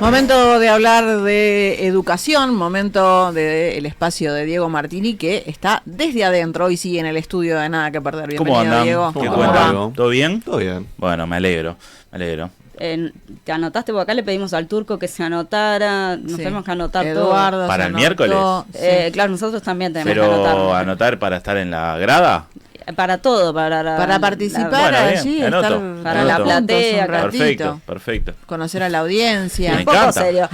Momento de hablar de educación, momento del espacio de Diego Martini, que está desde adentro y sigue en el estudio de Nada que Perder. Bienvenido, ¿Cómo andan? Diego. ¿Qué cuentan? ¿Todo bien? Todo bien. Bueno, me alegro. Te anotaste, porque acá le pedimos al turco que se anotara, nos tenemos que anotar Eduardo todo. ¿Para el miércoles? Claro, nosotros también tenemos que ¿Pero anotar. anotar para estar en la grada? Para todo, para participar allí, estar para la platea. Perfecto. Conocer a la audiencia. Me Un poco encanta. serio.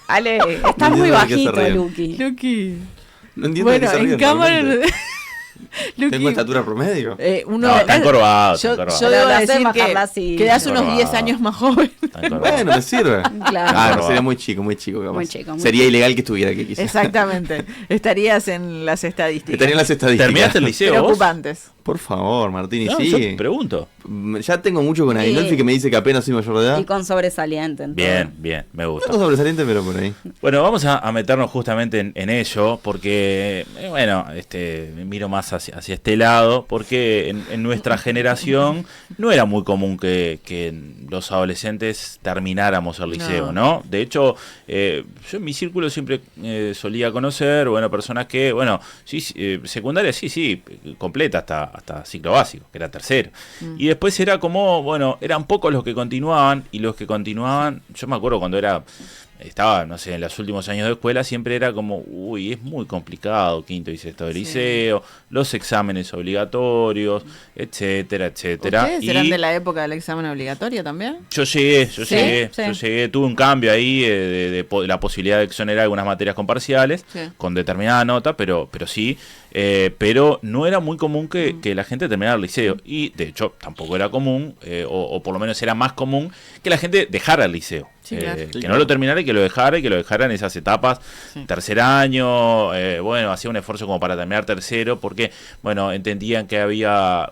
Ale, estás muy bajito, Luqui. No entiendo Bueno, de qué se en ríen cámara... realmente. Luqui, ¿Tengo estatura promedio? No, está encorvado. Yo Pero debo la decir hacemos que bajarla así. quedás unos Encorvado. 10 años más joven. Bueno, me sirve. Claro. No, sería muy chico capaz. Muy chico, muy Sería chico. ilegal que estuviera aquí, quizás. Exactamente. Estarías en las estadísticas. Estaría en las estadísticas. ¿Terminaste el liceo vos? Preocupantes. Por favor, Martini, No, sí. yo pregunto. Ya tengo mucho con Adinolfi que me dice que apenas soy mayor de edad. Y con sobresaliente. en todo. Bien, me gusta. No sobresaliente, pero por ahí. Bueno, vamos a meternos justamente en ello, porque, miro más hacia este lado, porque en nuestra generación no era muy común que los adolescentes termináramos el liceo, ¿no? De hecho, yo en mi círculo siempre solía conocer, personas que, secundaria sí, completa hasta ciclo básico, que era tercero. Y después era como, eran pocos los que continuaban, y los que continuaban, yo me acuerdo cuando estaba, en los últimos años de escuela, siempre era como, es muy complicado, quinto y sexto de liceo, los exámenes obligatorios, etcétera. ¿Ustedes eran de la época del examen obligatorio también? Yo llegué, tuve un cambio ahí de la posibilidad de exonerar algunas materias con parciales, con determinada nota, pero sí, pero no era muy común que la gente terminara el liceo, y de hecho tampoco era común, o por lo menos era más común que la gente dejara el liceo. Sí, claro. Que no lo terminara y que lo dejara en esas etapas, tercer año, hacía un esfuerzo como para terminar tercero, porque entendían que había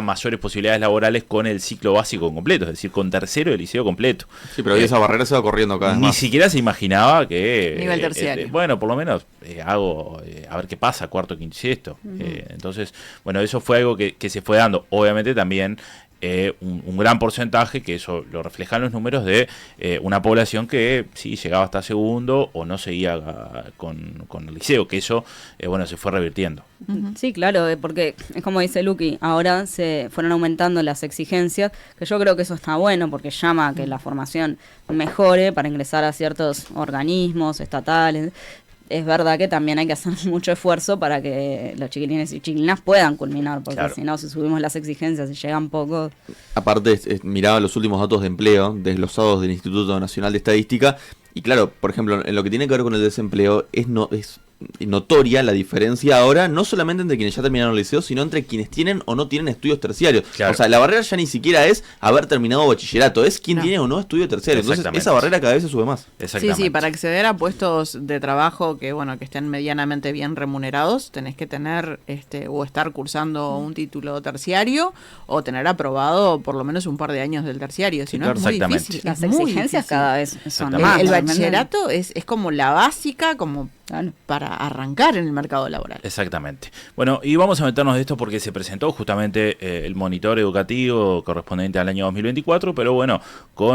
mayores posibilidades laborales con el ciclo básico completo, es decir, con tercero de liceo completo. Sí, pero hoy esa barrera se va corriendo cada vez más. Ni siquiera se imaginaba que... Nivel terciario. Por lo menos hago, a ver qué pasa, cuarto, quinto y sexto. Entonces, eso fue algo que se fue dando. Obviamente también un gran porcentaje, que eso lo reflejan los números, de una población que sí llegaba hasta segundo o no seguía con el liceo, que eso se fue revirtiendo. Sí, claro, porque es como dice Luqui, ahora se fueron aumentando las exigencias, que yo creo que eso está bueno porque llama a que la formación mejore para ingresar a ciertos organismos estatales. Es verdad que también hay que hacer mucho esfuerzo para que los chiquilines y chiquilinas puedan culminar, porque si no, si subimos las exigencias y llegan pocos... Aparte, miraba los últimos datos de empleo desglosados del Instituto Nacional de Estadística, y claro, por ejemplo, en lo que tiene que ver con el desempleo, es notoria la diferencia ahora, no solamente entre quienes ya terminaron el liceo, sino entre quienes tienen o no tienen estudios terciarios. Claro. O sea, la barrera ya ni siquiera es haber terminado bachillerato, es quién tiene o no estudio terciario. Entonces esa barrera cada vez se sube más. Sí, para acceder a puestos de trabajo que estén medianamente bien remunerados, tenés que tener o estar cursando un título terciario o tener aprobado por lo menos un par de años del terciario, si no es muy difícil. Las exigencias cada vez son más. El bachillerato es como la básica, como para arrancar en el mercado laboral. Exactamente. Bueno, y vamos a meternos de esto porque se presentó justamente el monitor educativo correspondiente al año 2024, pero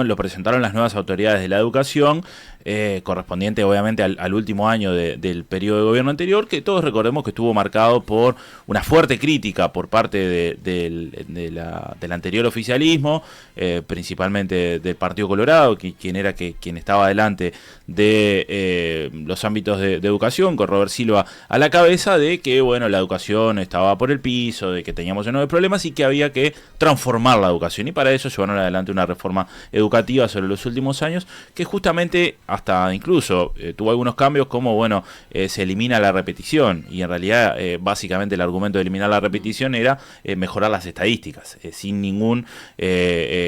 lo presentaron las nuevas autoridades de la educación, correspondiente obviamente al último año del periodo de gobierno anterior, que todos recordemos que estuvo marcado por una fuerte crítica por parte del anterior oficialismo, principalmente del Partido Colorado, quien estaba adelante de los ámbitos de educación, con Robert Silva a la cabeza, de que la educación estaba por el piso, de que teníamos enormes problemas y que había que transformar la educación, y para eso llevaron adelante una reforma educativa sobre los últimos años, que justamente hasta incluso tuvo algunos cambios, como se elimina la repetición, y en realidad básicamente el argumento de eliminar la repetición era mejorar las estadísticas, sin ningún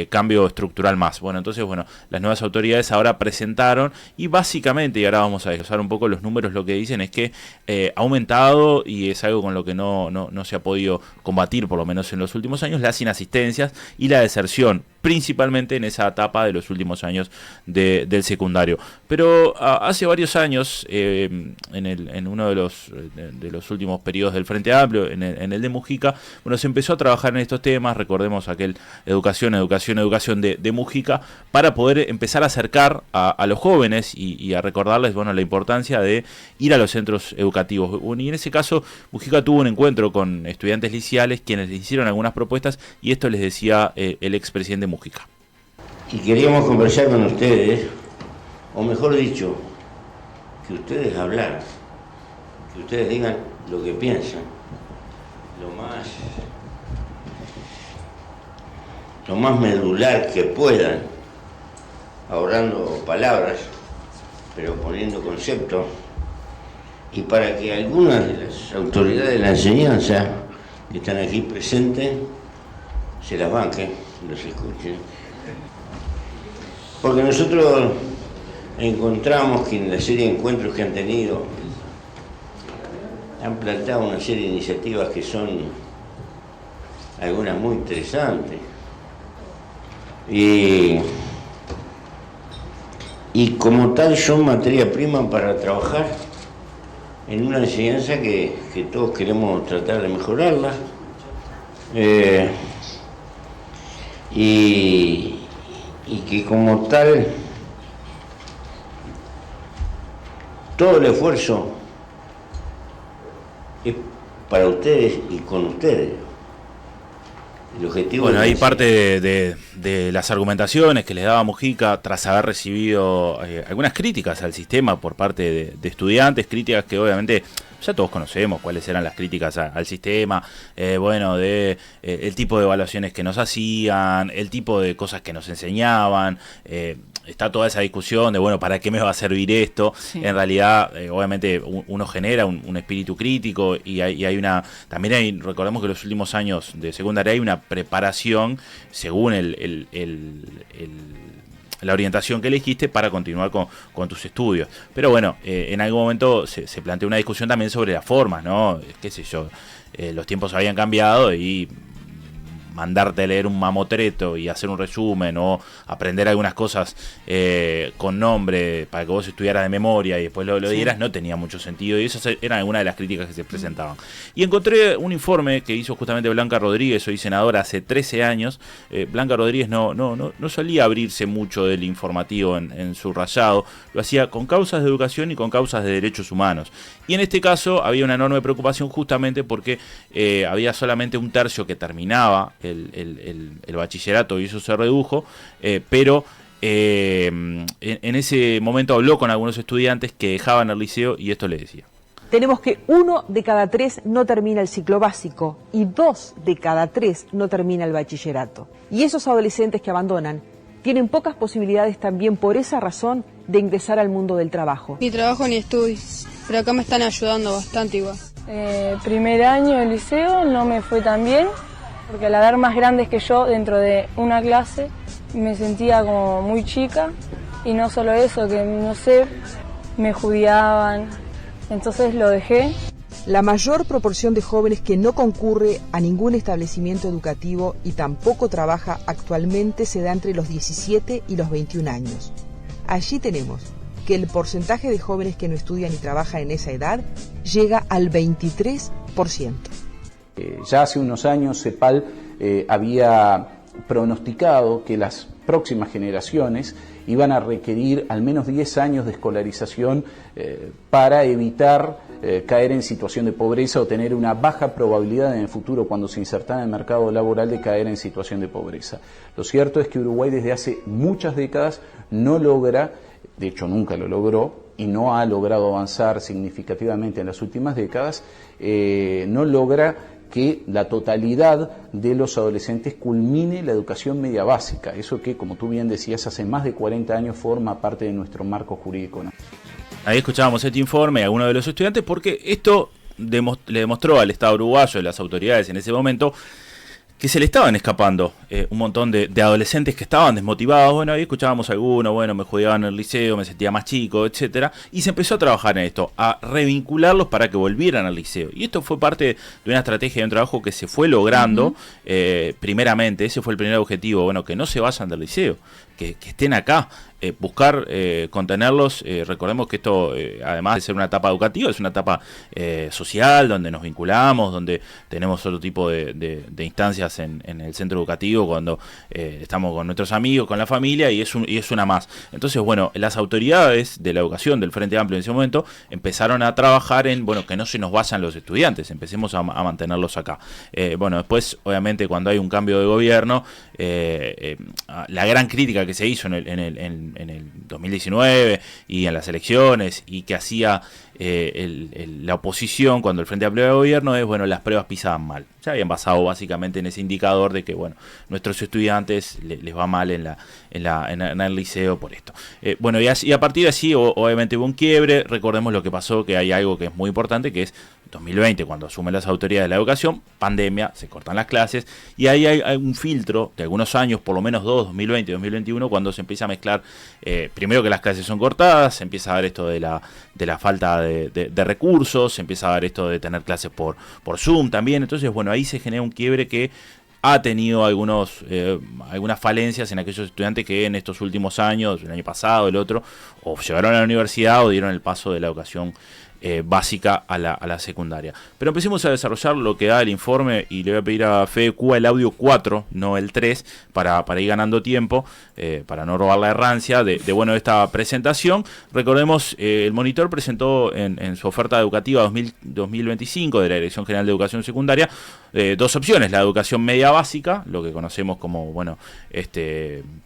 cambio estructural más. Entonces las nuevas autoridades ahora presentaron, y básicamente, y ahora vamos a desglosar un poco los números, lo que dicen es que ha aumentado, y es algo con lo que no se ha podido combatir, por lo menos en los últimos años, las inasistencias y la deserción principalmente en esa etapa de los últimos años del secundario. Pero hace varios años, en uno de los últimos periodos del Frente Amplio, en el de Mujica, bueno, se empezó a trabajar en estos temas. Recordemos aquel educación de Mujica, para poder empezar a acercar a los jóvenes y a recordarles, bueno, la importancia de ir a los centros educativos. Y en ese caso, Mujica tuvo un encuentro con estudiantes liceales, quienes le hicieron algunas propuestas, y esto les decía el expresidente Mujica. Y queríamos conversar con ustedes, o mejor dicho, que ustedes hablaran, que ustedes digan lo que piensan, lo más medular que puedan, ahorrando palabras, pero poniendo conceptos, y para que algunas de las autoridades de la enseñanza que están aquí presentes se las banquen, los escuchen. Porque nosotros encontramos que en la serie de encuentros que han tenido, han planteado una serie de iniciativas que son algunas muy interesantes. Y como tal son materia prima para trabajar en una enseñanza que todos queremos tratar de mejorarla. Y que como tal todo el esfuerzo es para ustedes y con ustedes. El objetivo, bueno, ahí parte de las argumentaciones que les daba Mujica tras haber recibido algunas críticas al sistema por parte de estudiantes, críticas que obviamente ya todos conocemos cuáles eran las críticas al sistema, el tipo de evaluaciones que nos hacían, el tipo de cosas que nos enseñaban. Está toda esa discusión de, bueno, ¿para qué me va a servir esto? Sí. En realidad, obviamente, uno genera un espíritu crítico y también recordemos que en los últimos años de secundaria hay una preparación según la orientación que elegiste para continuar con tus estudios. Pero bueno, en algún momento se planteó una discusión también sobre las formas, ¿no? Qué sé yo, los tiempos habían cambiado y mandarte a leer un mamotreto y hacer un resumen o aprender algunas cosas con nombre para que vos estudiaras de memoria y después lo dieras, no tenía mucho sentido, y esas eran algunas de las críticas que se presentaban. Y encontré un informe que hizo justamente Blanca Rodríguez, hoy senadora, hace 13 años. Blanca Rodríguez no solía abrirse mucho del informativo en su rayado, lo hacía con causas de educación y con causas de derechos humanos. Y en este caso había una enorme preocupación justamente porque había solamente un tercio que terminaba el bachillerato y eso se redujo, pero en ese momento habló con algunos estudiantes que dejaban el liceo y esto le decía. Tenemos que 1 de cada 3 no termina el ciclo básico y 2 de cada 3 no termina el bachillerato. Y esos adolescentes que abandonan tienen pocas posibilidades también por esa razón de ingresar al mundo del trabajo. Ni trabajo ni estudio, pero acá me están ayudando bastante igual. Primer año de liceo no me fue tan bien, porque al haber más grandes que yo dentro de una clase me sentía como muy chica, y no solo eso, que no sé, me judiaban, entonces lo dejé. La mayor proporción de jóvenes que no concurre a ningún establecimiento educativo y tampoco trabaja actualmente se da entre los 17 y los 21 años. Allí tenemos que el porcentaje de jóvenes que no estudian y trabajan en esa edad llega al 23%. Ya hace unos años CEPAL había pronosticado que las próximas generaciones iban a requerir al menos 10 años de escolarización para evitar caer en situación de pobreza o tener una baja probabilidad en el futuro cuando se insertan en el mercado laboral de caer en situación de pobreza. Lo cierto es que Uruguay desde hace muchas décadas no logra, de hecho nunca lo logró, y no ha logrado avanzar significativamente en las últimas décadas, no logra que la totalidad de los adolescentes culmine la educación media básica, eso que, como tú bien decías, hace más de 40 años forma parte de nuestro marco jurídico, ¿no? Ahí escuchábamos este informe a algunos de los estudiantes, porque esto le demostró al Estado uruguayo y las autoridades en ese momento que se le estaban escapando un montón de adolescentes que estaban desmotivados. Bueno, ahí escuchábamos algunos, bueno, me jugaban en el liceo, me sentía más chico, etcétera, y se empezó a trabajar en esto, a revincularlos para que volvieran al liceo. Y esto fue parte de una estrategia de un trabajo que se fue logrando. Primeramente, ese fue el primer objetivo, bueno, que no se vayan del liceo, que estén acá, buscar contenerlos. Recordemos que esto, además de ser una etapa educativa, es una etapa social, donde nos vinculamos, donde tenemos otro tipo de instancias en el centro educativo, cuando estamos con nuestros amigos, con la familia, y es una más. Entonces, bueno, las autoridades de la educación del Frente Amplio en ese momento empezaron a trabajar en, bueno, que no se nos vayan los estudiantes, empecemos a mantenerlos acá. Bueno, después, obviamente, cuando hay un cambio de gobierno, la gran crítica que se hizo en el 2019 y en las elecciones, y que hacía la oposición cuando el Frente Amplio de Gobierno, es, bueno, las pruebas pisaban mal. Se habían basado básicamente en ese indicador de que, bueno, nuestros estudiantes les va mal en el liceo por esto. Bueno, y a partir de así, obviamente hubo un quiebre. Recordemos lo que pasó, que hay algo que es muy importante, que es 2020, cuando asumen las autoridades de la educación, pandemia, se cortan las clases, y ahí hay un filtro de algunos años, por lo menos 2020 y 2021, cuando se empieza a mezclar, primero que las clases son cortadas, se empieza a dar esto de la falta de recursos, se empieza a dar esto de tener clases por Zoom también. Entonces, bueno, ahí se genera un quiebre que ha tenido algunas falencias en aquellos estudiantes que en estos últimos años, el año pasado, el otro, o llegaron a la universidad o dieron el paso de la educación básica a la secundaria. Pero empecemos a desarrollar lo que da el informe, y le voy a pedir a Fede Cuba el audio 4, no el 3, para ir ganando tiempo, para no robar la errancia de esta presentación. Recordemos, el monitor presentó en su oferta educativa 2025 de la Dirección General de Educación Secundaria dos opciones: la educación media básica, lo que conocemos como, bueno,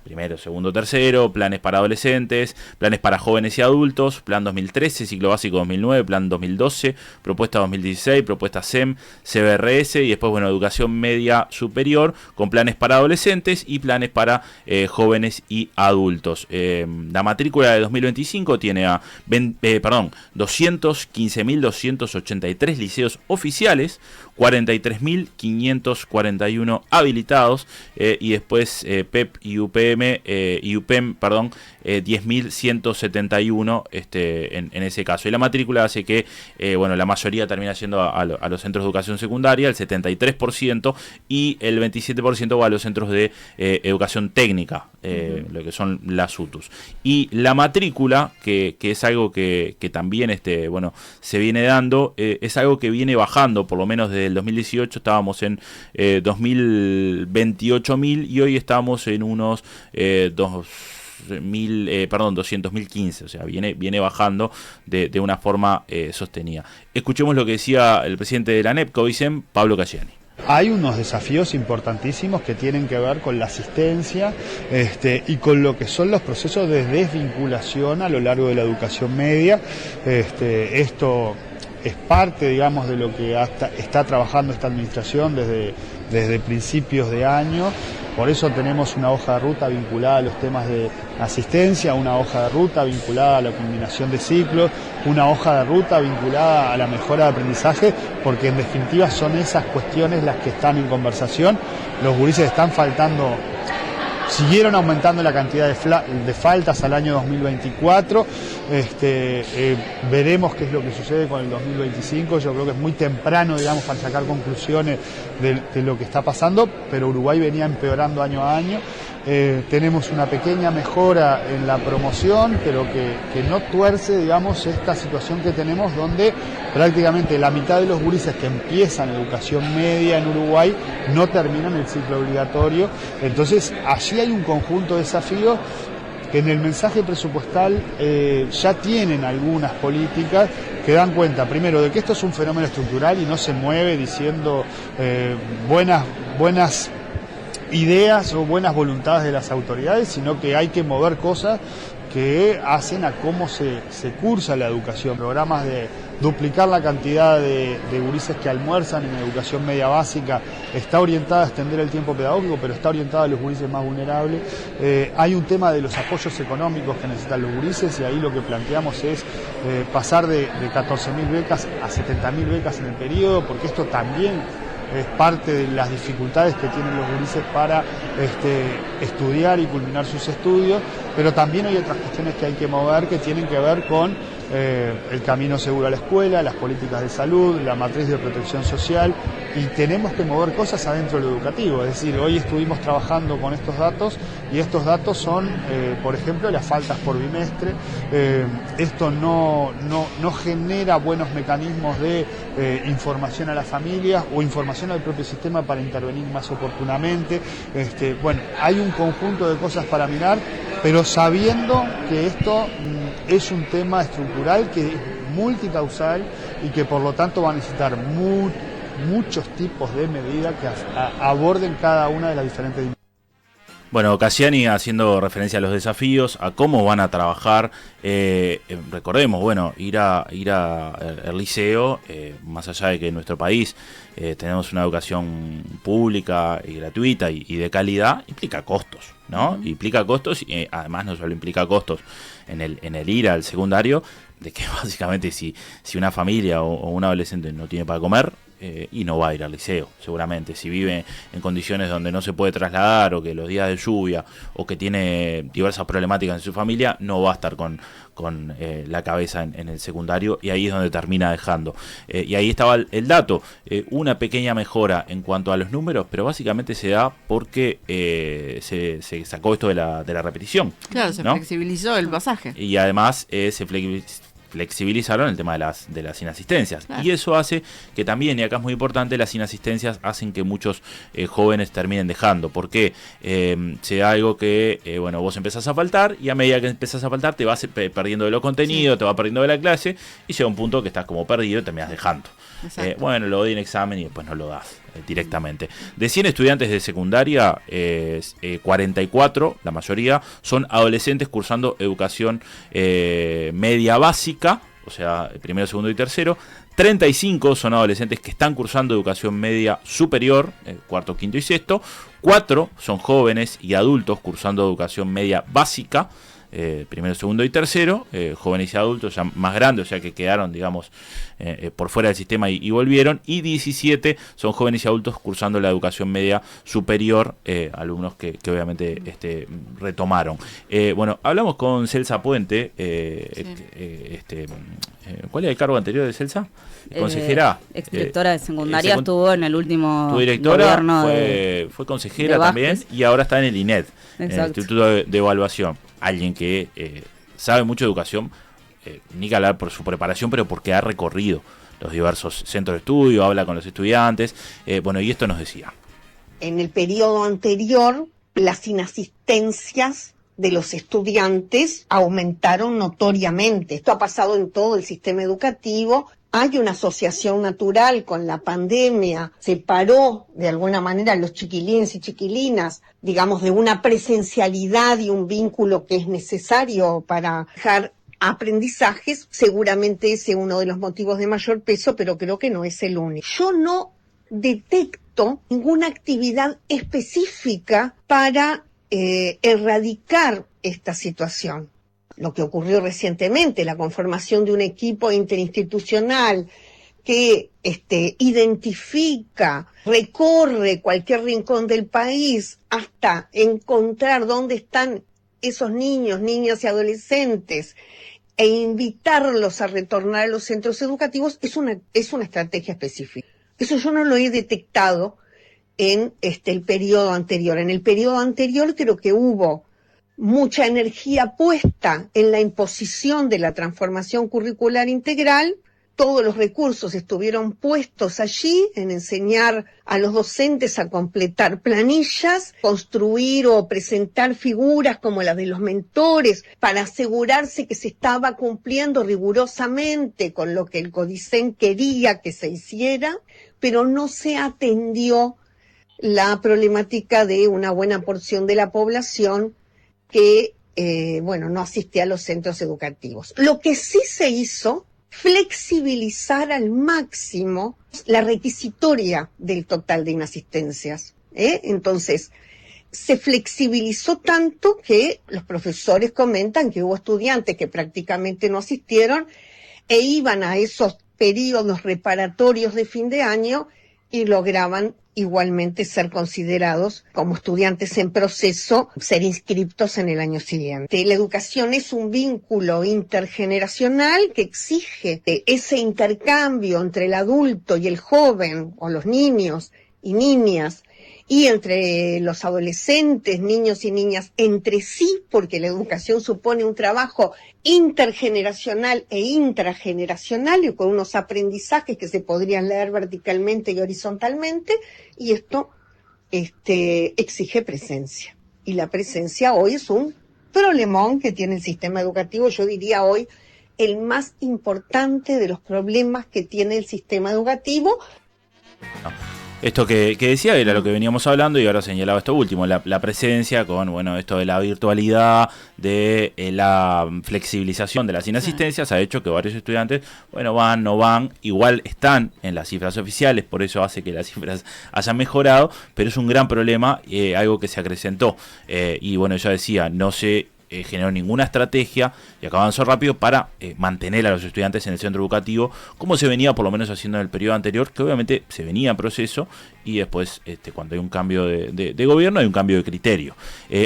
primero, segundo, tercero, planes para adolescentes, planes para jóvenes y adultos, plan 2013, ciclo básico 2009, plan 2012, propuesta 2016, propuesta SEM, CBRS, y después, bueno, educación media superior con planes para adolescentes y planes para jóvenes y adultos. La matrícula de 2025 tiene a 215.283 liceos oficiales, 43.541 habilitados, y después PEP y UPEM, 10.171 en ese caso. Y la matrícula hace que la mayoría termina yendo a los centros de educación secundaria, el 73%, y el 27% va a los centros de educación técnica, lo que son las UTUS. Y la matrícula, que es algo que también se viene dando, es algo que viene bajando, por lo menos desde el 2018 estábamos en 228.000, y hoy estamos en unos 200.015, o sea, viene bajando de una forma sostenida. Escuchemos lo que decía el presidente de la ANEP, CODICEM, Pablo Cayeni. Hay unos desafíos importantísimos que tienen que ver con la asistencia y con lo que son los procesos de desvinculación a lo largo de la educación media. Esto es parte, digamos, de lo que está trabajando esta administración desde principios de año. Por eso tenemos una hoja de ruta vinculada a los temas de asistencia, una hoja de ruta vinculada a la culminación de ciclos, una hoja de ruta vinculada a la mejora de aprendizaje, porque en definitiva son esas cuestiones las que están en conversación. Los gurises están faltando, siguieron aumentando la cantidad de faltas al año 2024, veremos qué es lo que sucede con el 2025, yo creo que es muy temprano, digamos, para sacar conclusiones de lo que está pasando, pero Uruguay venía empeorando año a año. Tenemos una pequeña mejora en la promoción, pero que no tuerce, digamos, esta situación que tenemos, donde prácticamente la mitad de los gurises que empiezan educación media en Uruguay no terminan el ciclo obligatorio. Entonces, allí hay un conjunto de desafíos que en el mensaje presupuestal ya tienen algunas políticas que dan cuenta, primero, de que esto es un fenómeno estructural y no se mueve diciendo buenas ideas o buenas voluntades de las autoridades, sino que hay que mover cosas que hacen a cómo se cursa la educación. Programas de duplicar la cantidad de gurises que almuerzan en educación media básica, está orientada a extender el tiempo pedagógico, pero está orientada a los gurises más vulnerables. Hay un tema de los apoyos económicos que necesitan los gurises, y ahí lo que planteamos es pasar de 14.000 becas a 70.000 becas en el periodo, porque esto también es parte de las dificultades que tienen los gurises para estudiar y culminar sus estudios, pero también hay otras cuestiones que hay que mover que tienen que ver con el camino seguro a la escuela, las políticas de salud, la matriz de protección social, y tenemos que mover cosas adentro de lo educativo. Es decir, hoy estuvimos trabajando con estos datos y estos datos son, por ejemplo, las faltas por bimestre. Esto no genera buenos mecanismos de información a las familias o información al propio sistema para intervenir más oportunamente. Bueno, hay un conjunto de cosas para mirar, pero sabiendo que esto es un tema estructural que es multicausal y que por lo tanto va a necesitar muchos tipos de medidas que aborden cada una de las diferentes dimensiones. Bueno, Cassiani haciendo referencia a los desafíos, a cómo van a trabajar, recordemos, bueno, ir a el liceo, más allá de que en nuestro país tenemos una educación pública y gratuita y de calidad, implica costos, ¿no? Implica costos y además no solo implica costos en el ir al secundario, de que básicamente si una familia o un adolescente no tiene para comer, y no va a ir al liceo, seguramente. Si vive en condiciones donde no se puede trasladar, o que los días de lluvia, o que tiene diversas problemáticas en su familia, no va a estar con la cabeza en el secundario, y ahí es donde termina dejando. Y ahí estaba el dato, una pequeña mejora en cuanto a los números, pero básicamente se da porque se sacó esto de la repetición. Claro, se flexibilizó el pasaje. Y además se flexibilizaron el tema de las inasistencias. Claro. Y eso hace que también, y acá es muy importante, las inasistencias hacen que muchos jóvenes terminen dejando, porque se da algo que, bueno, vos empezás a faltar, y a medida que empezás a faltar te vas perdiendo de los contenidos, te vas perdiendo de la clase, y llega un punto que estás como perdido y terminás dejando. Bueno, lo doy en examen y después no lo das directamente. De 100 estudiantes de secundaria, 44, la mayoría, son adolescentes cursando educación media básica, o sea, primero, segundo y tercero. 35 son adolescentes que están cursando educación media superior, cuarto, quinto y sexto. 4 son jóvenes y adultos cursando educación media básica, primero, segundo y tercero, jóvenes y adultos ya más grandes, o sea que quedaron, digamos, por fuera del sistema y volvieron, y 17 son jóvenes y adultos cursando la educación media superior, alumnos que obviamente retomaron. Bueno, hablamos con Celsa Puente, ¿cuál era el cargo anterior de Celsa? Consejera. Exdirectora de secundaria, estuvo en el último gobierno. Fue consejera también, y ahora está en el INED, en el Instituto de Evaluación. Alguien que sabe mucho de educación, ni que hablar por su preparación, pero porque ha recorrido los diversos centros de estudio, habla con los estudiantes. Bueno, y esto nos decía. En el periodo anterior, las inasistencias de los estudiantes aumentaron notoriamente. Esto ha pasado en todo el sistema educativo. Hay una asociación natural con la pandemia, separó de alguna manera a los chiquilines y chiquilinas, digamos, de una presencialidad y un vínculo que es necesario para dejar aprendizajes. Seguramente ese es uno de los motivos de mayor peso, pero creo que no es el único. Yo no detecto ninguna actividad específica para erradicar esta situación. Lo que ocurrió recientemente, la conformación de un equipo interinstitucional que identifica, recorre cualquier rincón del país hasta encontrar dónde están esos niños, niñas y adolescentes e invitarlos a retornar a los centros educativos, es una estrategia específica. Eso yo no lo he detectado en el periodo anterior. En el periodo anterior creo que hubo mucha energía puesta en la imposición de la transformación curricular integral. Todos los recursos estuvieron puestos allí en enseñar a los docentes a completar planillas, construir o presentar figuras como las de los mentores para asegurarse que se estaba cumpliendo rigurosamente con lo que el Codicen quería que se hiciera, pero no se atendió la problemática de una buena porción de la población que, no asistía a los centros educativos. Lo que sí se hizo, flexibilizar al máximo la requisitoria del total de inasistencias. Entonces, se flexibilizó tanto que los profesores comentan que hubo estudiantes que prácticamente no asistieron e iban a esos periodos reparatorios de fin de año y lograban igualmente ser considerados como estudiantes en proceso, ser inscriptos en el año siguiente. La educación es un vínculo intergeneracional que exige ese intercambio entre el adulto y el joven, o los niños y niñas, y entre los adolescentes, niños y niñas, entre sí, porque la educación supone un trabajo intergeneracional e intrageneracional, y con unos aprendizajes que se podrían leer verticalmente y horizontalmente, y esto exige presencia. Y la presencia hoy es un problemón que tiene el sistema educativo, yo diría hoy el más importante de los problemas que tiene el sistema educativo. No. Esto que decía era lo que veníamos hablando y ahora señalaba esto último, la presencia con, bueno, esto de la virtualidad, de la flexibilización de las inasistencias ha hecho que varios estudiantes, bueno, van, no van, igual están en las cifras oficiales, por eso hace que las cifras hayan mejorado, pero es un gran problema, algo que se acrecentó. Y bueno, ella decía, no se generó ninguna estrategia, y acá avanzó rápido, para mantener a los estudiantes en el centro educativo, como se venía por lo menos haciendo en el periodo anterior, que obviamente se venía en proceso, y después cuando hay un cambio de gobierno hay un cambio de criterio.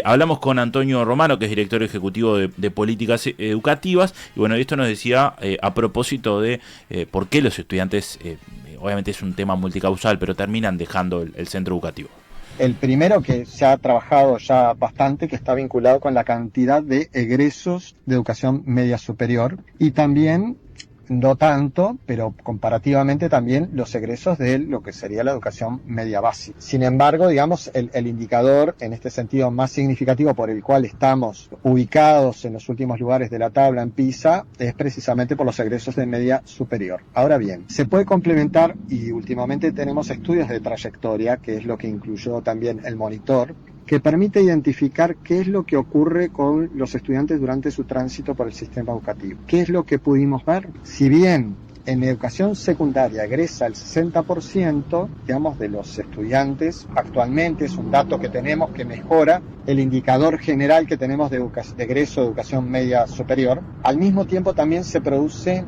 Hablamos con Antonio Romano, que es director ejecutivo de políticas educativas, y bueno, esto nos decía a propósito de por qué los estudiantes, obviamente es un tema multicausal, pero terminan dejando el centro educativo. El primero, que se ha trabajado ya bastante, que está vinculado con la cantidad de egresos de educación media superior, y también, no tanto, pero comparativamente también los egresos de lo que sería la educación media básica. Sin embargo, digamos, el indicador en este sentido más significativo por el cual estamos ubicados en los últimos lugares de la tabla en PISA es precisamente por los egresos de media superior. Ahora bien, se puede complementar, y últimamente tenemos estudios de trayectoria, que es lo que incluyó también el monitor, que permite identificar qué es lo que ocurre con los estudiantes durante su tránsito por el sistema educativo. ¿Qué es lo que pudimos ver? Si bien en educación secundaria egresa el 60%, digamos, de los estudiantes, actualmente es un dato que tenemos que mejora el indicador general que tenemos de egreso de educación media superior, al mismo tiempo también se produce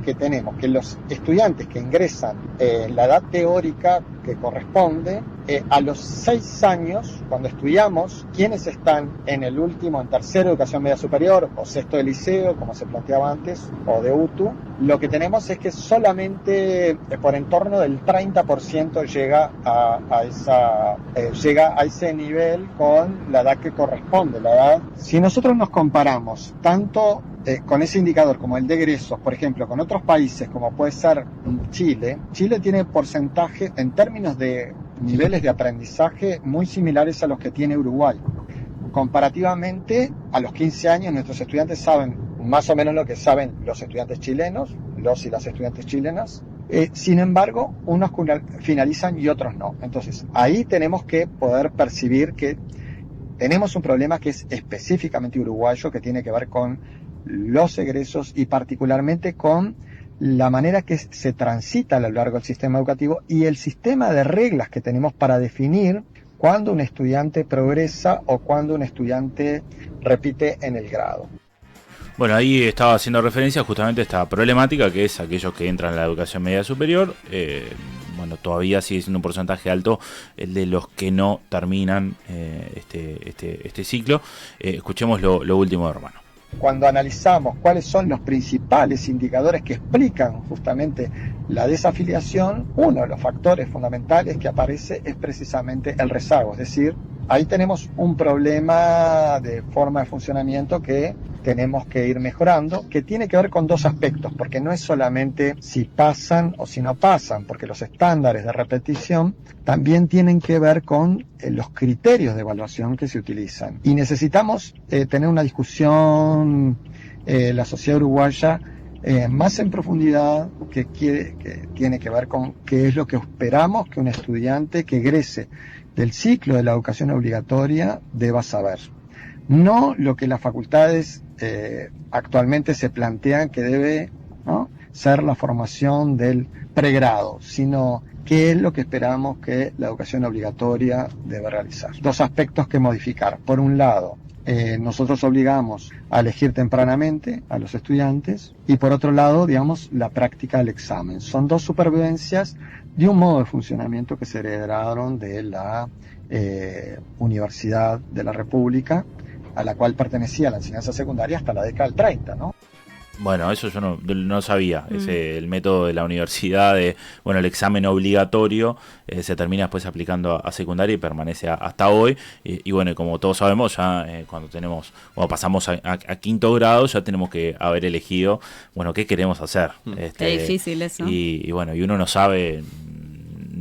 que tenemos que los estudiantes que ingresan en la edad teórica que corresponde, a los 6 años, cuando estudiamos quienes están en el último, en tercero de educación media superior, o sexto de liceo, como se planteaba antes, o de UTU, lo que tenemos es que solamente por en torno del 30% llega a ese nivel con la edad que corresponde. La edad, si nosotros nos comparamos tanto con ese indicador como el de egresos, por ejemplo, con otros países como puede ser Chile, Chile tiene porcentaje en términos de niveles de aprendizaje muy similares a los que tiene Uruguay. Comparativamente, a los 15 años nuestros estudiantes saben más o menos lo que saben los estudiantes chilenos, los y las estudiantes chilenas. Sin embargo, unos finalizan y otros no. Entonces, ahí tenemos que poder percibir que tenemos un problema que es específicamente uruguayo, que tiene que ver con los egresos y particularmente con la manera que se transita a lo largo del sistema educativo y el sistema de reglas que tenemos para definir cuándo un estudiante progresa o cuándo un estudiante repite en el grado. Bueno, ahí estaba haciendo referencia justamente a esta problemática, que es aquellos que entran en la educación media superior. Bueno, todavía sigue siendo un porcentaje alto el de los que no terminan este ciclo. Escuchemos lo último de Romano. Cuando analizamos cuáles son los principales indicadores que explican justamente la desafiliación, uno de los factores fundamentales que aparece es precisamente el rezago, es decir, ahí tenemos un problema de forma de funcionamiento que tenemos que ir mejorando, que tiene que ver con dos aspectos, porque no es solamente si pasan o si no pasan, porque los estándares de repetición también tienen que ver con los criterios de evaluación que se utilizan. Y necesitamos tener una discusión, la sociedad uruguaya, más en profundidad, que tiene que ver con qué es lo que esperamos que un estudiante que egrese del ciclo de la educación obligatoria deba saber. No lo que las facultades actualmente se plantean que debe, ¿no?, ser la formación del pregrado, sino qué es lo que esperamos que la educación obligatoria debe realizar. Dos aspectos que modificar. Por un lado, nosotros obligamos a elegir tempranamente a los estudiantes y por otro lado, digamos, la práctica del examen. Son dos supervivencias de un modo de funcionamiento que se heredaron de la Universidad de la República, a la cual pertenecía la enseñanza secundaria hasta la década del 30, ¿no? Bueno, eso yo no sabía. El método de la universidad, el examen obligatorio se termina después aplicando a secundaria y permanece hasta hoy. Y bueno, como todos sabemos, ya cuando pasamos a quinto grado, ya tenemos que haber elegido, qué queremos hacer. Qué difícil eso. Y uno no sabe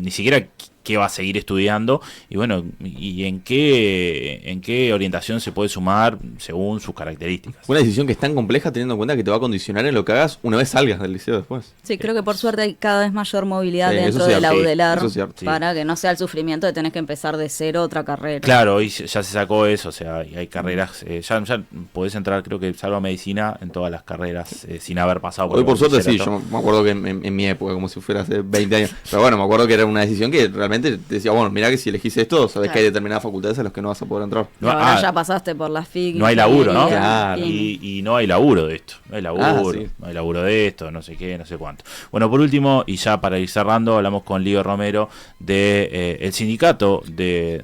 ni siquiera qué va a seguir estudiando y en qué orientación se puede sumar según sus características. Una decisión que es tan compleja teniendo en cuenta que te va a condicionar en lo que hagas una vez salgas del liceo después. Sí, creo que por suerte hay cada vez mayor movilidad dentro de la UDELAR para que no sea el sufrimiento de tener que empezar de cero otra carrera. Claro, hoy ya se sacó eso, o sea, hay carreras, ya podés entrar, creo que salvo medicina, en todas las carreras sin haber pasado por... Hoy por suerte sí, yo me acuerdo que en mi época, como si fuera hace 20 años, pero me acuerdo que era una decisión que realmente te decía, mirá que si elegís esto, sabés que hay determinadas facultades a las que no vas a poder entrar. Ahora ya pasaste por las FIC. No hay laburo, ¿no? Claro. Y no hay laburo de esto. No hay laburo, no hay laburo de esto, no sé qué, no sé cuánto. Bueno, por último, y ya para ir cerrando, hablamos con Lío Romero de el sindicato de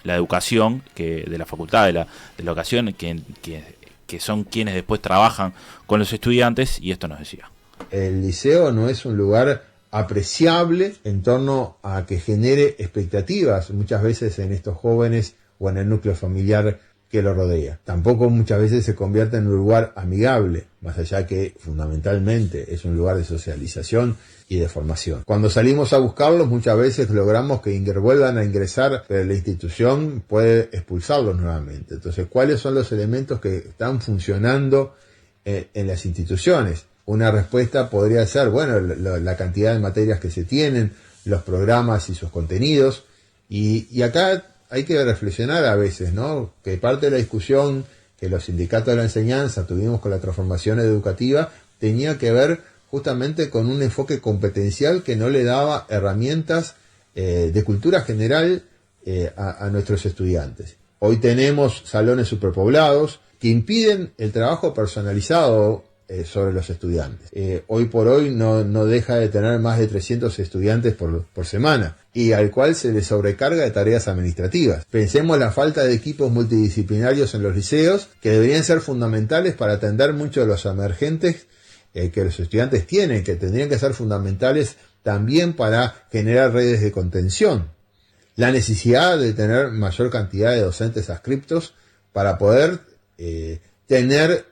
la educación, de la facultad de la educación, que son quienes después trabajan con los estudiantes, y esto nos decía. El liceo no es un lugar apreciable en torno a que genere expectativas muchas veces en estos jóvenes o en el núcleo familiar que lo rodea. Tampoco muchas veces se convierte en un lugar amigable, más allá que fundamentalmente es un lugar de socialización y de formación. Cuando salimos a buscarlos muchas veces logramos que vuelvan a ingresar, pero la institución puede expulsarlos nuevamente. Entonces, ¿cuáles son los elementos que están funcionando en las instituciones? Una respuesta podría ser, la cantidad de materias que se tienen, los programas y sus contenidos. Y acá hay que reflexionar a veces, ¿no? Que parte de la discusión que los sindicatos de la enseñanza tuvimos con la transformación educativa tenía que ver justamente con un enfoque competencial que no le daba herramientas de cultura general a nuestros estudiantes. Hoy tenemos salones superpoblados que impiden el trabajo personalizado sobre los estudiantes. Hoy por hoy no deja de tener más de 300 estudiantes por semana y al cual se les sobrecarga de tareas administrativas. Pensemos la falta de equipos multidisciplinarios en los liceos que deberían ser fundamentales para atender muchos de los emergentes que los estudiantes tienen, que tendrían que ser fundamentales también para generar redes de contención. La necesidad de tener mayor cantidad de docentes adscriptos para poder tener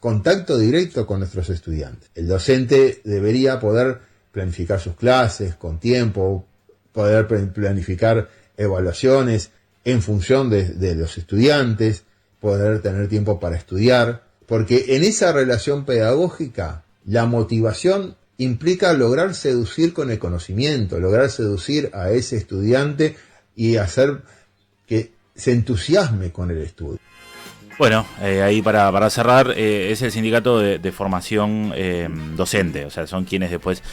contacto directo con nuestros estudiantes. El docente debería poder planificar sus clases con tiempo, poder planificar evaluaciones en función de los estudiantes, poder tener tiempo para estudiar, porque en esa relación pedagógica la motivación implica lograr seducir con el conocimiento, lograr seducir a ese estudiante y hacer que se entusiasme con el estudio. Bueno, ahí para cerrar, es el sindicato de formación docente, o sea, son quienes después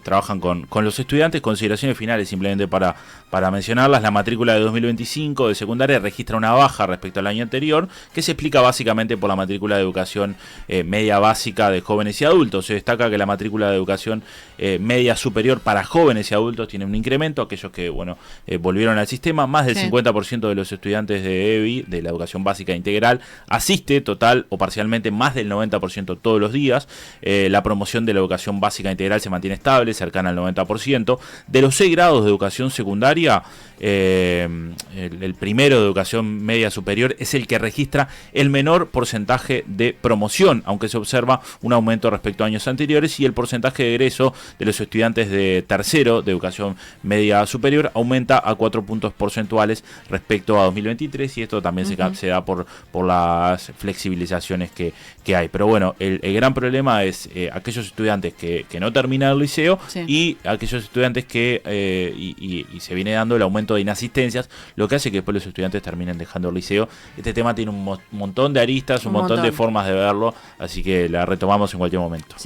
trabajan con los estudiantes. Consideraciones finales simplemente para mencionarlas. La matrícula de 2025 de secundaria registra una baja respecto al año anterior, que se explica básicamente por la matrícula de educación media básica de jóvenes y adultos. Se destaca que la matrícula de educación media superior para jóvenes y adultos tiene un incremento. Aquellos que volvieron al sistema, más del 50% de los estudiantes de EBI, de la educación básica integral, asiste total o parcialmente más del 90% todos los días. La promoción de la educación básica integral se mantiene estable, cercana al 90%. De los 6 grados de educación secundaria, el primero de educación media superior es el que registra el menor porcentaje de promoción, aunque se observa un aumento respecto a años anteriores, y el porcentaje de egreso de los estudiantes de tercero de educación media superior aumenta a 4 puntos porcentuales respecto a 2023, y esto también se da por las flexibilizaciones que hay. Pero bueno, el gran problema es aquellos estudiantes que no terminan el liceo y aquellos estudiantes que y se viene dando el aumento de inasistencias, lo que hace que después los estudiantes terminen dejando el liceo. Este tema tiene un montón de aristas, un montón de formas de verlo, así que la retomamos en cualquier momento. Sí.